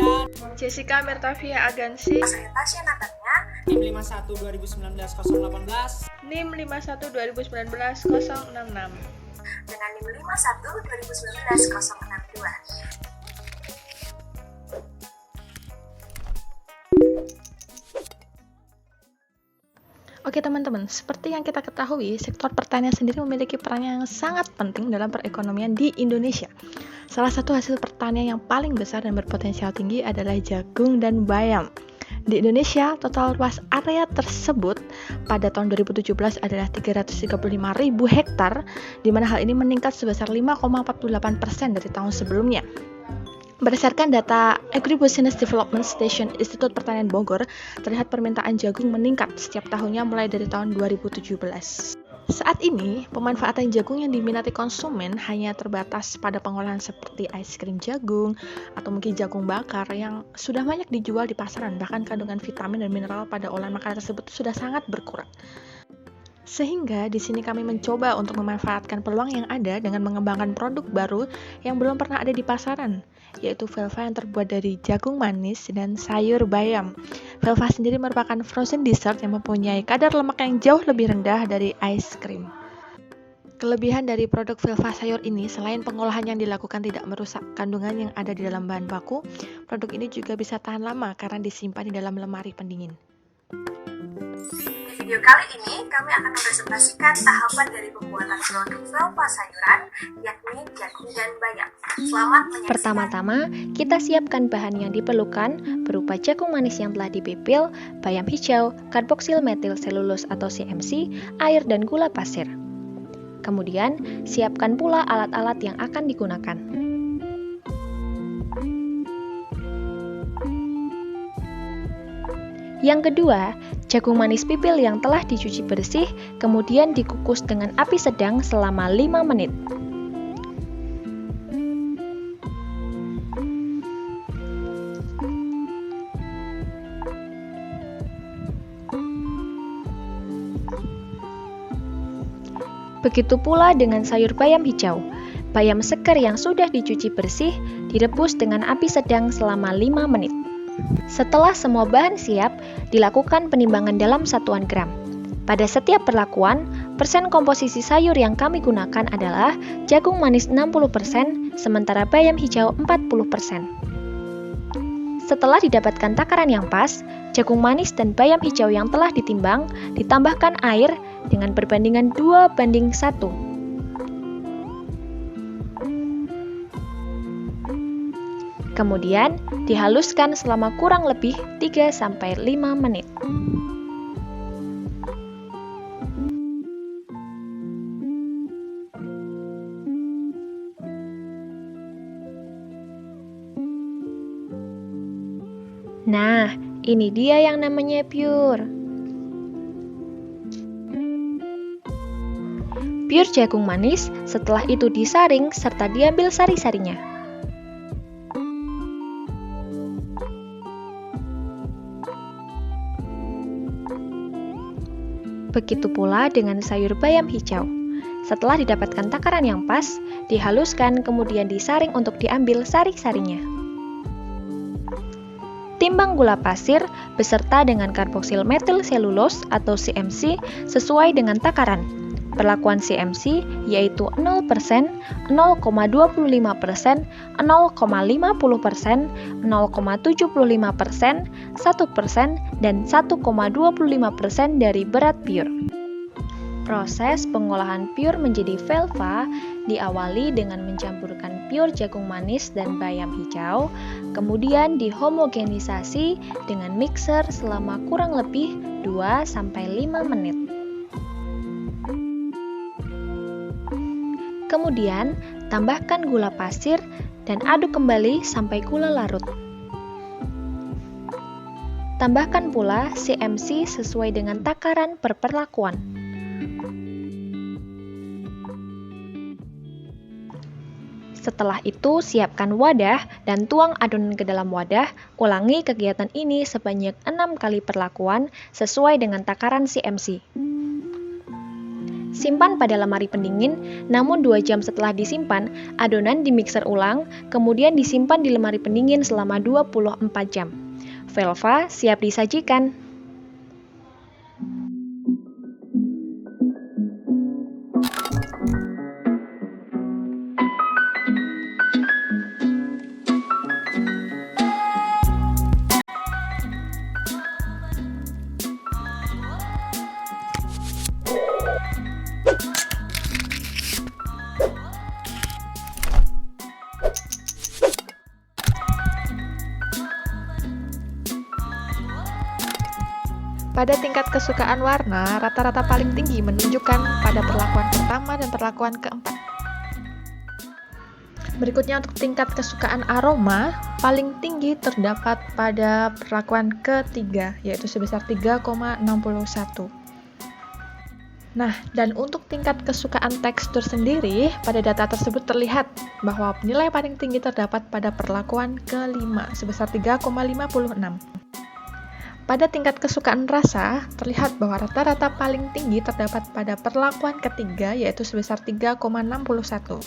Dan Jessica Mertavia Agansi, Saya Tasya Natania, NIM 51 2019 018 NIM 51 2019 066. dengan NIM 51 2019 062. Oke teman-teman, seperti yang kita ketahui, sektor pertanian sendiri memiliki peran yang sangat penting dalam perekonomian di Indonesia. Salah satu hasil pertanian yang paling besar dan berpotensial tinggi adalah jagung dan bayam. Di Indonesia, total luas area tersebut pada tahun 2017 adalah 335.000 hektar, di mana hal ini meningkat sebesar 5,48% dari tahun sebelumnya. Berdasarkan data Agribusiness Development Station Institut Pertanian Bogor, terlihat permintaan jagung meningkat setiap tahunnya mulai dari tahun 2017. Saat ini, pemanfaatan jagung yang diminati konsumen hanya terbatas pada pengolahan seperti es krim jagung atau mungkin jagung bakar yang sudah banyak dijual di pasaran, bahkan kandungan vitamin dan mineral pada olahan makanan tersebut sudah sangat berkurang. Sehingga di sini kami mencoba untuk memanfaatkan peluang yang ada dengan mengembangkan produk baru yang belum pernah ada di pasaran, yaitu Velva yang terbuat dari jagung manis dan sayur bayam. Velva sendiri merupakan frozen dessert yang mempunyai kadar lemak yang jauh lebih rendah dari es krim. Kelebihan dari produk Velva sayur ini, selain pengolahan yang dilakukan tidak merusak kandungan yang ada di dalam bahan baku, produk ini juga bisa tahan lama karena disimpan di dalam lemari pendingin. Di video kali ini, kami akan mempresentasikan tahapan dari pembuatan produk Velva sayuran, yakni jagung dan bayam. Selamat menyaksikan. Pertama-tama, kita siapkan bahan yang diperlukan berupa jagung manis yang telah dipipil, bayam hijau, karboksil metil selulose atau CMC, air dan gula pasir. Kemudian, siapkan pula alat-alat yang akan digunakan. Yang kedua, jagung manis pipil yang telah dicuci bersih, kemudian dikukus dengan api sedang selama 5 menit. Begitu pula dengan sayur bayam hijau. Bayam segar yang sudah dicuci bersih, direbus dengan api sedang selama 5 menit. Setelah semua bahan siap, dilakukan penimbangan dalam satuan gram. Pada setiap perlakuan, persen komposisi sayur yang kami gunakan adalah jagung manis 60%, sementara bayam hijau 40%. Setelah didapatkan takaran yang pas, jagung manis dan bayam hijau yang telah ditimbang ditambahkan air dengan perbandingan 2:1. Kemudian dihaluskan selama kurang lebih 3-5 menit. Nah, ini dia yang namanya pure. Pure jagung manis, setelah itu disaring serta diambil sari-sarinya. Begitu pula dengan sayur bayam hijau. Setelah didapatkan takaran yang pas, dihaluskan kemudian disaring untuk diambil sari-sarinya. Timbang gula pasir beserta dengan karboksil metil selulose atau CMC sesuai dengan takaran. Perlakuan CMC yaitu 0%, 0,25%, 0,50%, 0,75%, 1%, dan 1,25% dari berat pure. Proses pengolahan pure menjadi Velva diawali dengan mencampurkan pure jagung manis dan bayam hijau, kemudian dihomogenisasi dengan mixer selama kurang lebih 2-5 menit. Kemudian, tambahkan gula pasir dan aduk kembali sampai gula larut. Tambahkan pula CMC sesuai dengan takaran per perlakuan. Setelah itu, siapkan wadah dan tuang adonan ke dalam wadah. Ulangi kegiatan ini sebanyak 6 kali perlakuan sesuai dengan takaran CMC. Simpan pada lemari pendingin, namun 2 jam setelah disimpan, adonan dimixer ulang, kemudian disimpan di lemari pendingin selama 24 jam. Velva siap disajikan. Pada tingkat kesukaan warna, rata-rata paling tinggi menunjukkan pada perlakuan pertama dan perlakuan keempat. Berikutnya untuk tingkat kesukaan aroma, paling tinggi terdapat pada perlakuan ketiga, yaitu sebesar 3,61. Nah, dan untuk tingkat kesukaan tekstur sendiri, pada data tersebut terlihat bahwa nilai paling tinggi terdapat pada perlakuan kelima, sebesar 3,56. Pada tingkat kesukaan rasa, terlihat bahwa rata-rata paling tinggi terdapat pada perlakuan ketiga, yaitu sebesar 3,61.